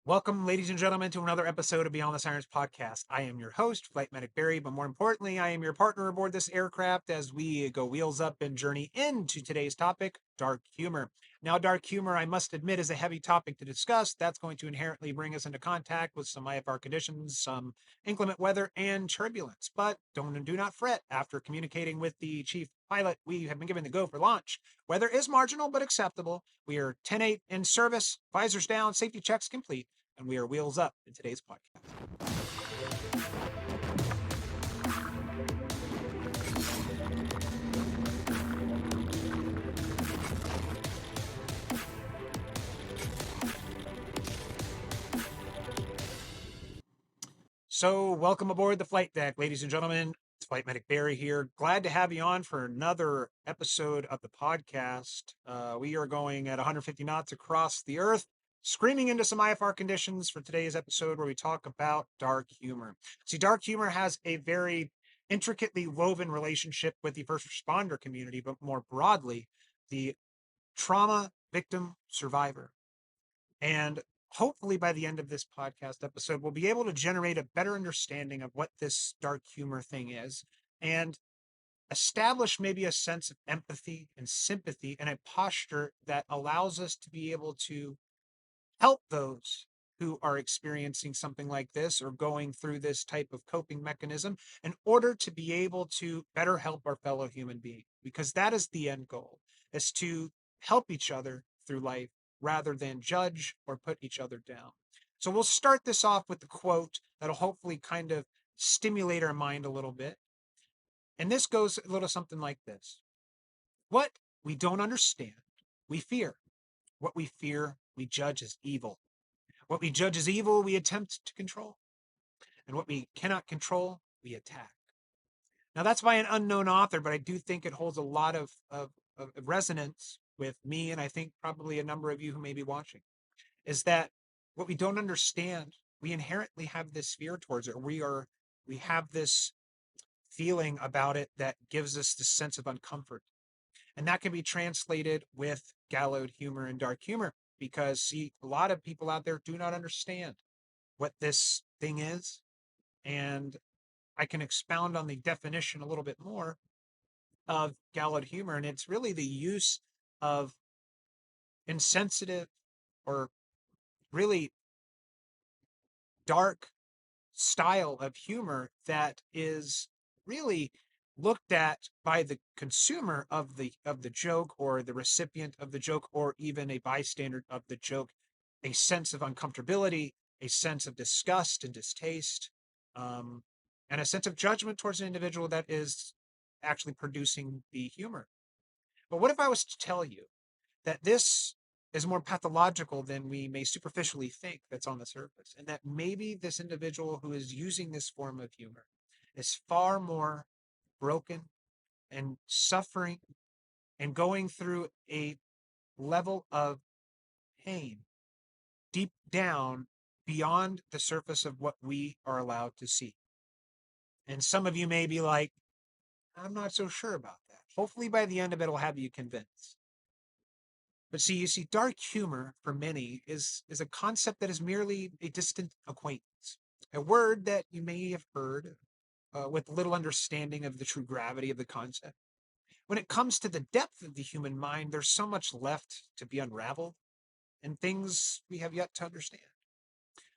Welcome, ladies and gentlemen, to another episode of Beyond the Sirens podcast. I am your host, Flight Medic Barry, but more importantly, I am your partner aboard this aircraft as we go wheels up and journey into today's topic, dark humor. Now, dark humor, I must admit, is a heavy topic to discuss. That's going to inherently bring us into contact with some IFR conditions, some inclement weather, and turbulence. But do not fret. After communicating with the chief pilot, we have been given the go for launch. Weather is marginal but acceptable. We are 10-8 in service, visors down, safety checks complete, and we are wheels up in today's podcast. So, welcome aboard the flight deck, ladies and gentlemen. It's Flight Medic Barry here. Glad to have you on for another episode of the podcast. We are going at 150 knots across the Earth, screaming into some IFR conditions for today's episode where we talk about dark humor. See, dark humor has a very intricately woven relationship with the first responder community, but more broadly, the trauma victim survivor. And hopefully by the end of this podcast episode, we'll be able to generate a better understanding of what this dark humor thing is and establish maybe a sense of empathy and sympathy and a posture that allows us to be able to help those who are experiencing something like this or going through this type of coping mechanism in order to be able to better help our fellow human being, because that is the end goal, is to help each other through life rather than judge or put each other down. So we'll start this off with the quote that'll hopefully kind of stimulate our mind a little bit. And this goes a little something like this. What we don't understand, we fear. What we fear, we judge as evil. What we judge as evil, we attempt to control. And what we cannot control, we attack. Now, that's by an unknown author, but I do think it holds a lot of resonance with me, and I think probably a number of you who may be watching, is that what we don't understand, we inherently have this fear towards it. We have this feeling about it that gives us this sense of uncomfort. And that can be translated with Gallows humor and dark humor, because see, a lot of people out there do not understand what this thing is. And I can expound on the definition a little bit more of Gallows humor. And it's really the use of insensitive or really dark style of humor that is really looked at by the consumer of the joke, or the recipient of the joke, or even a bystander of the joke, a sense of uncomfortability, a sense of disgust and distaste, um, and a sense of judgment towards an individual that is actually producing the humor. But what if I was to tell you that this is more pathological than we may superficially think that's on the surface, and that maybe this individual who is using this form of humor is far more broken and suffering and going through a level of pain deep down beyond the surface of what we are allowed to see. And some of you may be like, I'm not so sure about that. Hopefully by the end of it, it'll have you convinced. But see, you see, dark humor for many is a concept that is merely a distant acquaintance, a word that you may have heard with little understanding of the true gravity of the concept. When it comes to the depth of the human mind, there's so much left to be unraveled and things we have yet to understand.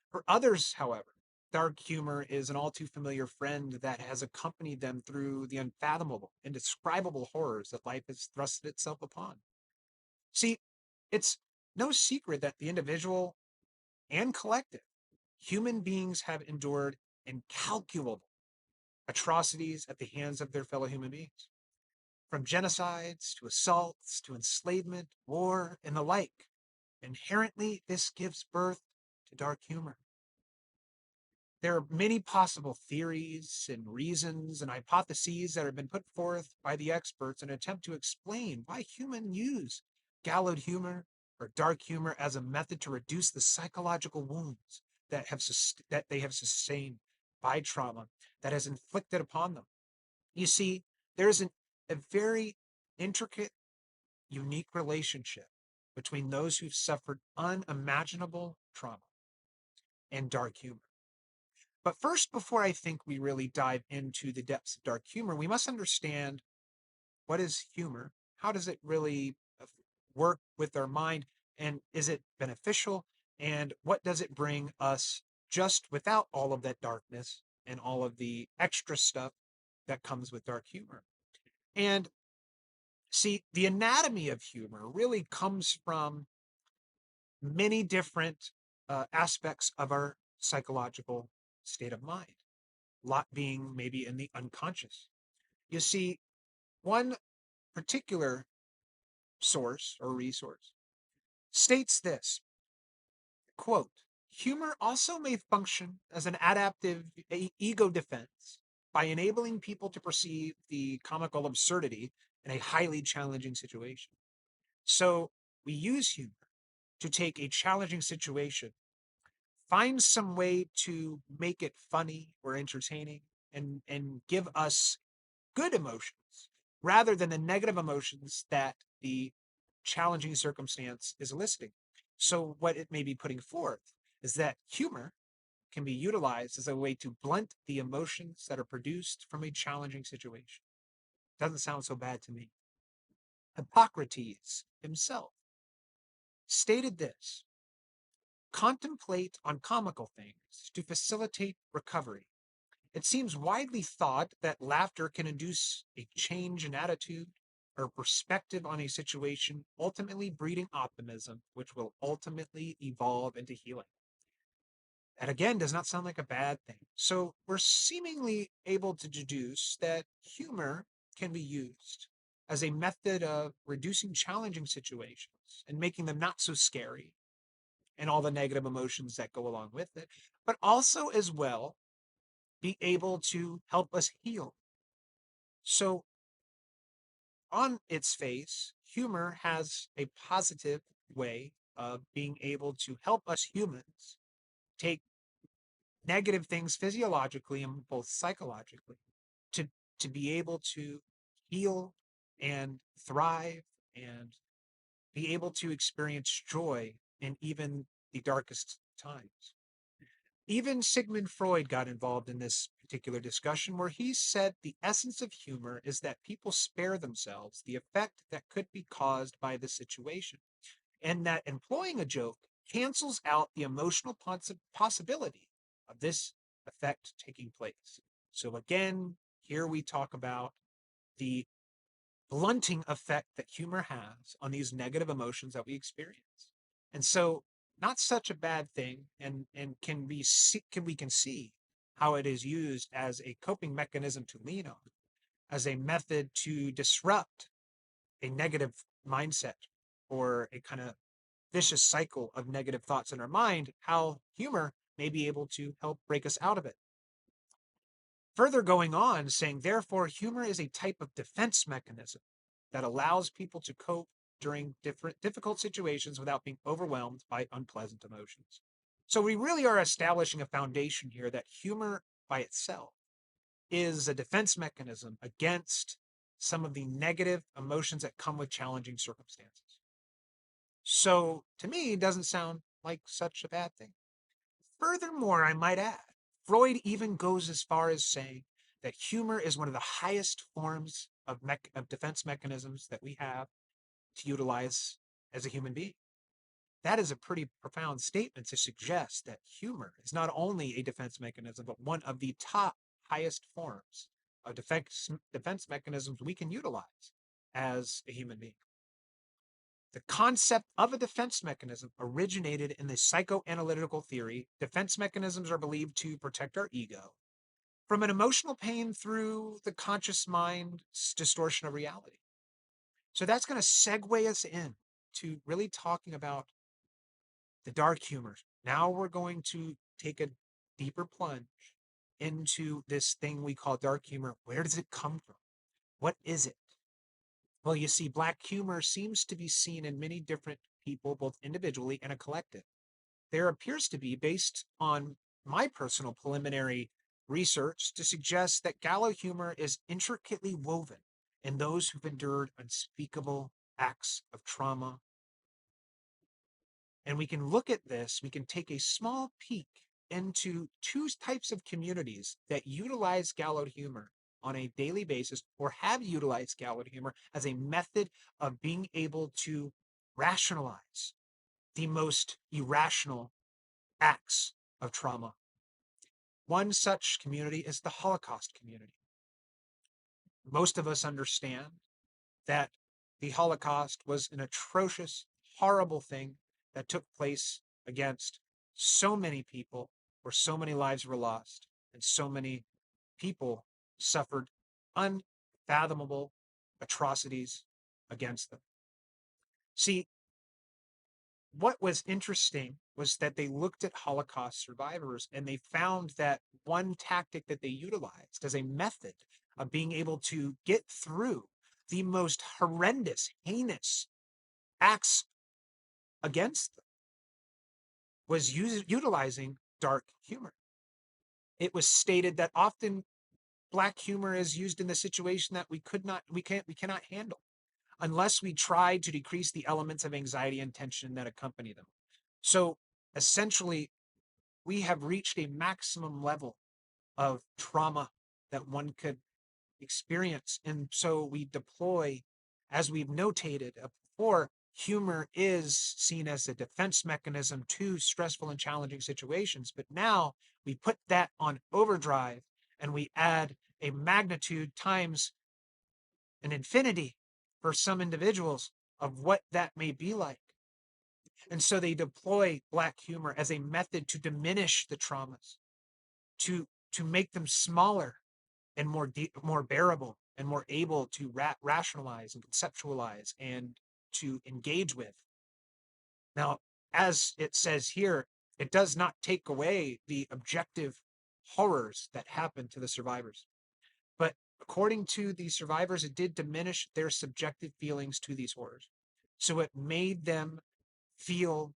For others, however, dark humor is an all too familiar friend that has accompanied them through the unfathomable, indescribable horrors that life has thrusted itself upon. See, it's no secret that the individual and collective human beings have endured incalculable atrocities at the hands of their fellow human beings, from genocides to assaults to enslavement, war, and the like. Inherently, this gives birth to dark humor. There are many possible theories and reasons and hypotheses that have been put forth by the experts in an attempt to explain why humans use Gallows humor or dark humor as a method to reduce the psychological wounds that they have sustained by trauma that has inflicted upon them. You see, there is a very intricate, unique relationship between those who've suffered unimaginable trauma and dark humor. But first, before I think we really dive into the depths of dark humor, we must understand what is humor? How does it really work with our mind? And is it beneficial? And what does it bring us just without all of that darkness and all of the extra stuff that comes with dark humor? And see, the anatomy of humor really comes from many different aspects of our psychological state of mind, a lot being maybe in the unconscious. You see, one particular source or resource states this quote, humor also may function as an adaptive ego defense by enabling people to perceive the comical absurdity in a highly challenging situation. So we use humor to take a challenging situation, find some way to make it funny or entertaining, and give us good emotions rather than the negative emotions that the challenging circumstance is eliciting. So, what it may be putting forth is that humor can be utilized as a way to blunt the emotions that are produced from a challenging situation. Doesn't sound so bad to me. Hippocrates himself stated this: contemplate on comical things to facilitate recovery. It seems widely thought that laughter can induce a change in attitude or perspective on a situation, ultimately breeding optimism, which will ultimately evolve into healing. That again does not sound like a bad thing. So we're seemingly able to deduce that humor can be used as a method of reducing challenging situations and making them not so scary and all the negative emotions that go along with it, but also as well be able to help us heal. So, on its face, humor has a positive way of being able to help us humans take negative things physiologically and both psychologically to to be able to heal and thrive and be able to experience joy in even the darkest times. Even Sigmund Freud got involved in this particular discussion where he said the essence of humor is that people spare themselves the effect that could be caused by the situation, and that employing a joke cancels out the emotional possibility of this effect taking place. So, again, here we talk about the blunting effect that humor has on these negative emotions that we experience. And so not such a bad thing and can we can see how it is used as a coping mechanism to lean on, as a method to disrupt a negative mindset or a kind of vicious cycle of negative thoughts in our mind, how humor may be able to help break us out of it. Further going on, saying, therefore, humor is a type of defense mechanism that allows people to cope during difficult situations without being overwhelmed by unpleasant emotions. So we really are establishing a foundation here that humor by itself is a defense mechanism against some of the negative emotions that come with challenging circumstances. So to me, it doesn't sound like such a bad thing. Furthermore, I might add, Freud even goes as far as saying that humor is one of the highest forms of defense mechanisms that we have to utilize as a human being. That is a pretty profound statement to suggest that humor is not only a defense mechanism, but one of the top highest forms of defense mechanisms we can utilize as a human being. The concept of a defense mechanism originated in the psychoanalytical theory. Defense mechanisms are believed to protect our ego from an emotional pain through the conscious mind's distortion of reality. So that's going to segue us in to really talking about the dark humor. Now we're going to take a deeper plunge into this thing we call dark humor. Where does it come from? What is it? Well, you see, black humor seems to be seen in many different people, both individually and a collective. There appears to be, based on my personal preliminary research, to suggest that gallow humor is intricately woven in those who've endured unspeakable acts of trauma. And we can look at this, we can take a small peek into two types of communities that utilize Gallows humor on a daily basis, or have utilized Gallows humor as a method of being able to rationalize the most irrational acts of trauma. One such community is the Holocaust community. Most of us understand that the Holocaust was an atrocious, horrible thing that took place against so many people, where so many lives were lost and so many people suffered unfathomable atrocities against them. See, what was interesting was that they looked at Holocaust survivors and they found that one tactic that they utilized as a method of being able to get through the most horrendous, heinous acts against them was utilizing dark humor. It was stated that often black humor is used in the situation that we cannot handle unless we try to decrease the elements of anxiety and tension that accompany them. So essentially, we have reached a maximum level of trauma that one could experience. And so we deploy, as we've notated before, humor is seen as a defense mechanism to stressful and challenging situations. But now we put that on overdrive and we add a magnitude times an infinity for some individuals of what that may be like. And so they deploy black humor as a method to diminish the traumas, to make them smaller and more bearable and more able to rationalize and conceptualize and to engage with. Now, as it says here, it does not take away the objective horrors that happened to the survivors. But according to the survivors, it did diminish their subjective feelings to these horrors. So it made them feel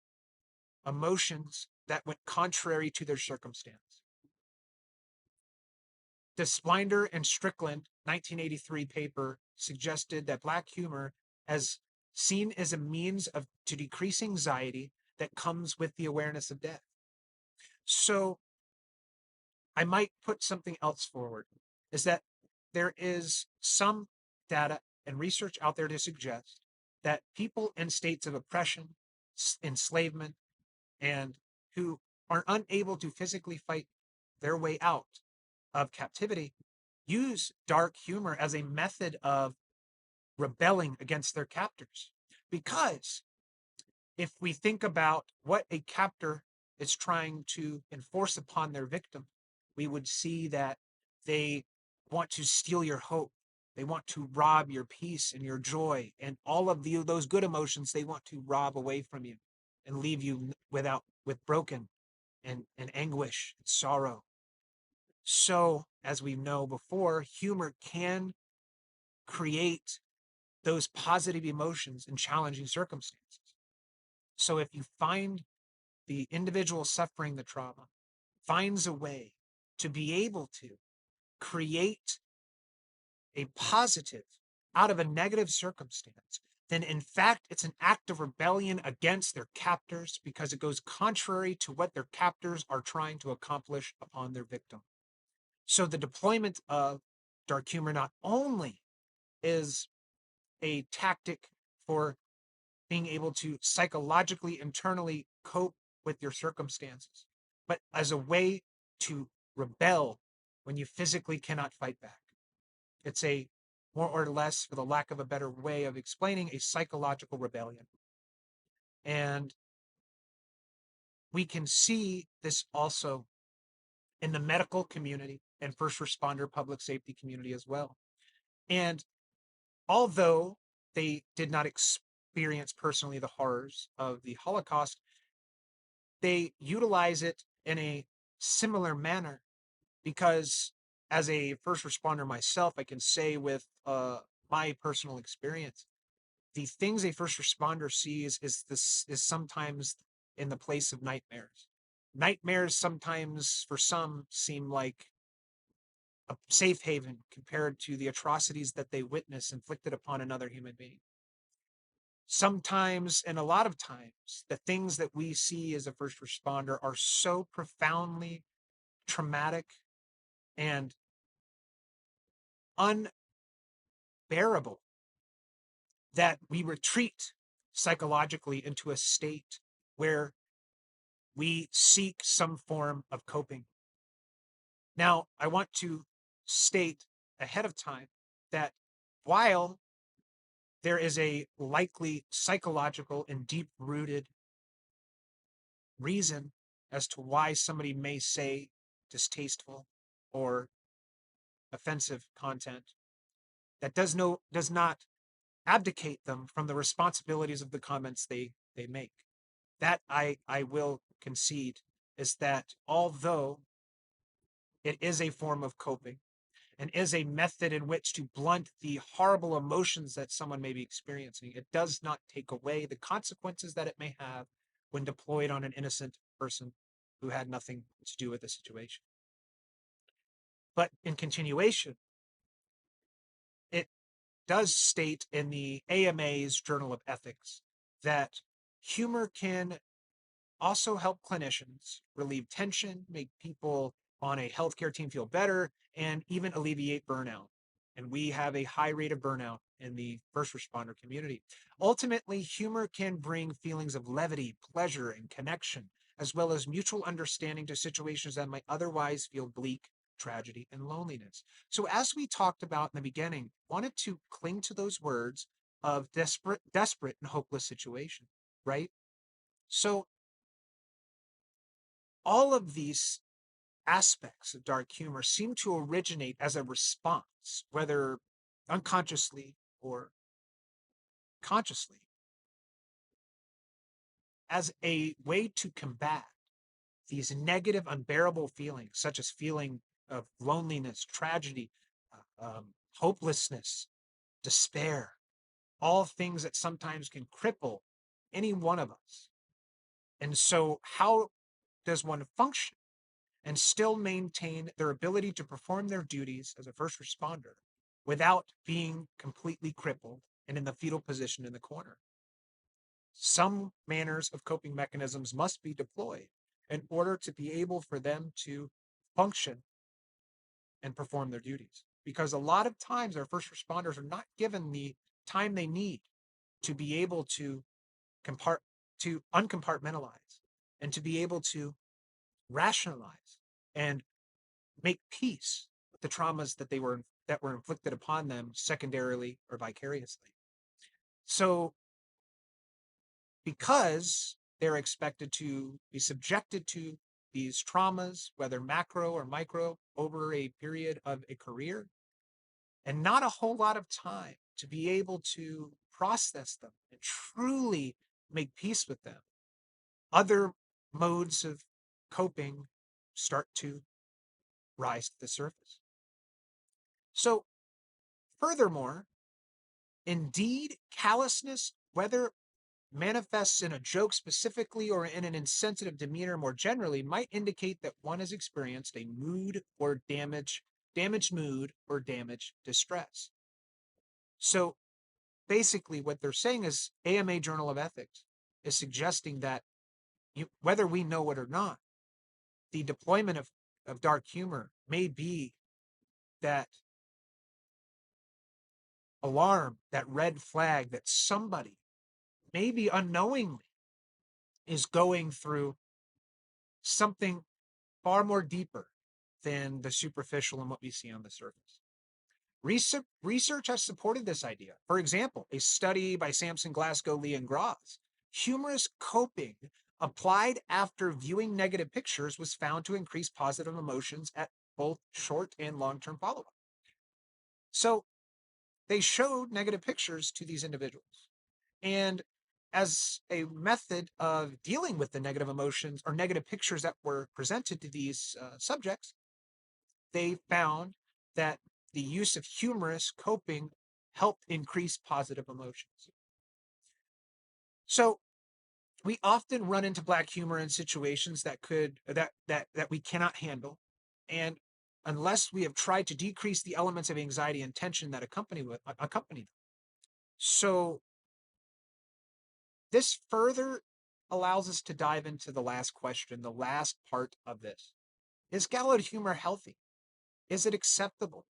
emotions that went contrary to their circumstance. The Splinder and Strickland 1983 paper suggested that black humor as seen as a means of to decrease anxiety that comes with the awareness of death. So I might put something else forward, is that there is some data and research out there to suggest that people in states of oppression, enslavement, and who are unable to physically fight their way out of captivity use dark humor as a method of rebelling against their captors. Because if we think about what a captor is trying to enforce upon their victim, we would see that they want to steal your hope. They want to rob your peace and your joy and all of those good emotions they want to rob away from you and leave you with broken and anguish and sorrow. So, as we know before, humor can create those positive emotions in challenging circumstances. So, if you find the individual suffering the trauma finds a way to be able to create a positive out of a negative circumstance, then in fact it's an act of rebellion against their captors because it goes contrary to what their captors are trying to accomplish upon their victim. So the deployment of dark humor not only is a tactic for being able to psychologically, internally cope with your circumstances, but as a way to rebel when you physically cannot fight back. It's a more or less, for the lack of a better way of explaining, a psychological rebellion. And we can see this also in the medical community and first responder public safety community as well. And although they did not experience personally the horrors of the Holocaust, they utilize it in a similar manner because as a first responder myself, I can say with my personal experience, the things a first responder sees is sometimes in the place of nightmares. Nightmares sometimes for some seem like a safe haven compared to the atrocities that they witness inflicted upon another human being. sometimes, and a lot of times, the things that we see as a first responder are so profoundly traumatic and unbearable that we retreat psychologically into a state where we seek some form of coping. Now, I want to state ahead of time that while there is a likely psychological and deep rooted reason as to why somebody may say distasteful or offensive content, that does not abdicate them from the responsibilities of the comments they make. That I will concede is that although it is a form of coping and is a method in which to blunt the horrible emotions that someone may be experiencing, it does not take away the consequences that it may have when deployed on an innocent person who had nothing to do with the situation. But in continuation, it does state in the AMA's Journal of Ethics that humor can also help clinicians relieve tension, make people on a healthcare team feel better, and even alleviate burnout. And we have a high rate of burnout in the first responder community. Ultimately, humor can bring feelings of levity, pleasure, and connection, as well as mutual understanding to situations that might otherwise feel bleak, tragedy, and loneliness. So, as we talked about in the beginning, wanted to cling to those words of desperate, and hopeless situation, right? So, all of these aspects of dark humor seem to originate as a response, whether unconsciously or consciously, as a way to combat these negative, unbearable feelings, such as feeling of loneliness, tragedy, hopelessness, despair, all things that sometimes can cripple any one of us. And so, how does one function and still maintain their ability to perform their duties as a first responder without being completely crippled and in the fetal position in the corner? Some manners of coping mechanisms must be deployed in order to be able for them to function and perform their duties. Because a lot of times our first responders are not given the time they need to be able to uncompartmentalize and to be able to rationalize and make peace with the traumas that were inflicted upon them secondarily or vicariously. So because they're expected to be subjected to these traumas, whether macro or micro, over a period of a career, and not a whole lot of time to be able to process them and truly make peace with them, other modes of coping start to rise to the surface. So, furthermore, indeed, callousness, whether manifests in a joke specifically or in an insensitive demeanor more generally, might indicate that one has experienced a mood or damaged mood or damaged distress. So basically, what they're saying is AMA Journal of Ethics is suggesting that whether we know it or not, the deployment of dark humor may be that alarm, that red flag that somebody, maybe unknowingly, is going through something far more deeper than the superficial and what we see on the surface. Research has supported this idea. For example, a study by Sampson, Glasgow, Lee, and Graz, humorous coping applied after viewing negative pictures was found to increase positive emotions at both short and long-term follow-up. So they showed negative pictures to these individuals. And as a method of dealing with the negative emotions or negative pictures that were presented to these subjects, they found that the use of humorous coping helped increase positive emotions. So we often run into black humor in situations that we cannot handle, and unless we have tried to decrease the elements of anxiety and tension that accompany them. So This further allows us to dive into the last question, the last part of this. Is gallows humor healthy? Is it acceptable?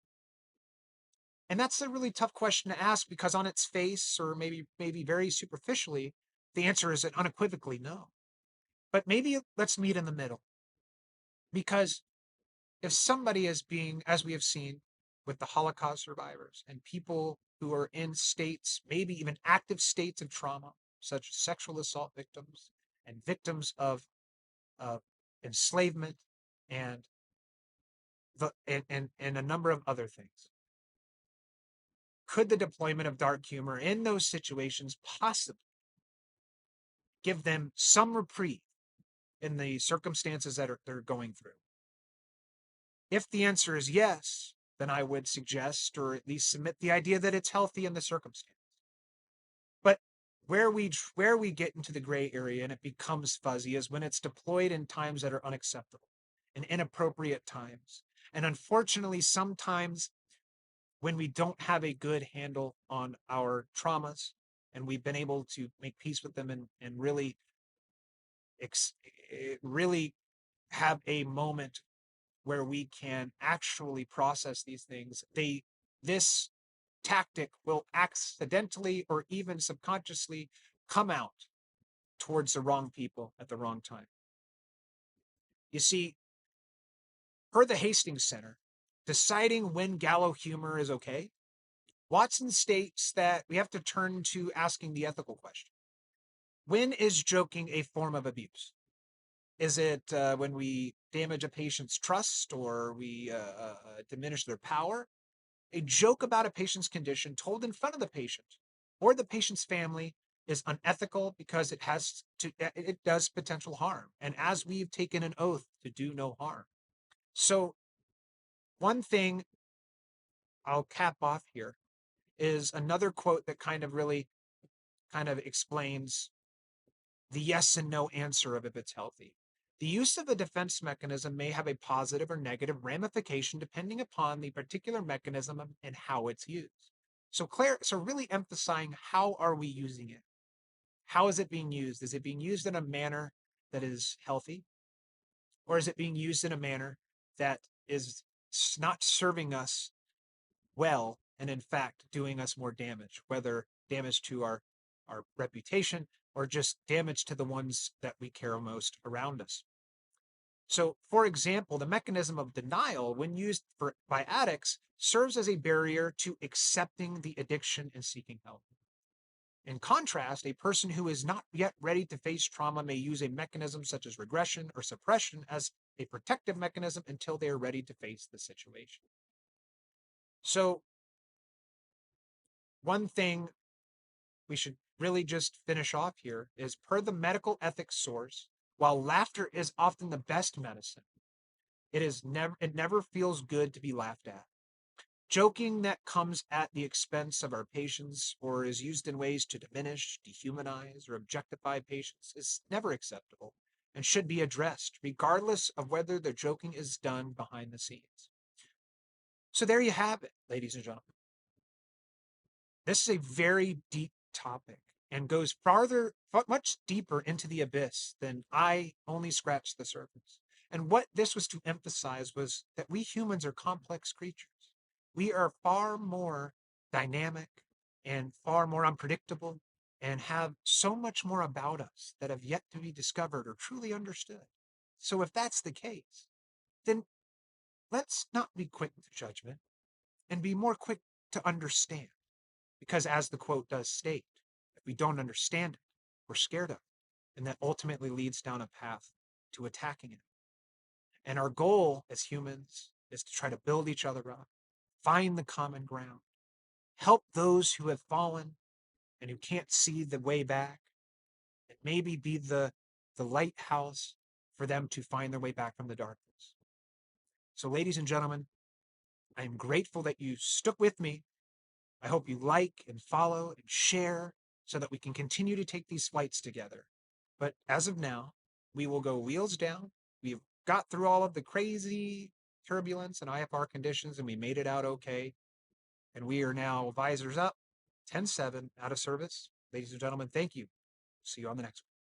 And that's a really tough question to ask because on its face, or maybe very superficially, the answer is an unequivocally no. But maybe let's meet in the middle. Because if somebody is being, as we have seen with the Holocaust survivors and people who are in states, maybe even active states of trauma, such as sexual assault victims and victims of uh, enslavement and and a number of other things. Could the deployment of dark humor in those situations possibly give them some reprieve in the circumstances that they're going through? If the answer is yes, then I would suggest or at least submit the idea that it's healthy in the circumstance. But where we get into the gray area and it becomes fuzzy is when it's deployed in times that are unacceptable, in inappropriate times. And unfortunately, sometimes when we don't have a good handle on our traumas and we've been able to make peace with them and really have a moment where we can actually process these things, this tactic will accidentally or even subconsciously come out towards the wrong people at the wrong time. You see, per the Hastings Center, deciding when gallows humor is okay, Watson states that we have to turn to asking the ethical question. When is joking a form of abuse? Is it when we damage a patient's trust or we diminish their power? A joke about a patient's condition told in front of the patient or the patient's family is unethical because it does potential harm. And as we've taken an oath to do no harm. So one thing I'll cap off here is another quote that kind of explains the yes and no answer of if it's healthy. The use of a defense mechanism may have a positive or negative ramification depending upon the particular mechanism and how it's used. So really emphasizing how are we using it? How is it being used? Is it being used in a manner that is healthy? Or is it being used in a manner that is not serving us well and in fact doing us more damage, whether damage to our reputation or just damage to the ones that we care most around us. So, for example, the mechanism of denial, when used by addicts, serves as a barrier to accepting the addiction and seeking help. In contrast, a person who is not yet ready to face trauma may use a mechanism such as regression or suppression as a protective mechanism until they are ready to face the situation. So, one thing we should really just finish off here is per the medical ethics source, while laughter is often the best medicine, it never feels good to be laughed at. Joking that comes at the expense of our patients or is used in ways to diminish, dehumanize, or objectify patients is never acceptable and should be addressed, regardless of whether the joking is done behind the scenes. So there you have it, ladies and gentlemen. This is a very deep topic and goes much deeper into the abyss than I only scratched the surface. And what this was to emphasize was that we humans are complex creatures. We are far more dynamic and far more unpredictable and have so much more about us that have yet to be discovered or truly understood. So if that's the case, then let's not be quick to judgment and be more quick to understand. Because as the quote does state, if we don't understand it, we're scared of it. And that ultimately leads down a path to attacking it. And our goal as humans is to try to build each other up, find the common ground, help those who have fallen and who can't see the way back, and maybe be the lighthouse for them to find their way back from the darkness. So, ladies and gentlemen, I am grateful that you stuck with me. I hope you like and follow and share so that we can continue to take these flights together. But as of now, we will go wheels down. We've got through all of the crazy turbulence and IFR conditions and we made it out okay. And we are now visors up, 10-7, out of service. Ladies and gentlemen, thank you. See you on the next one.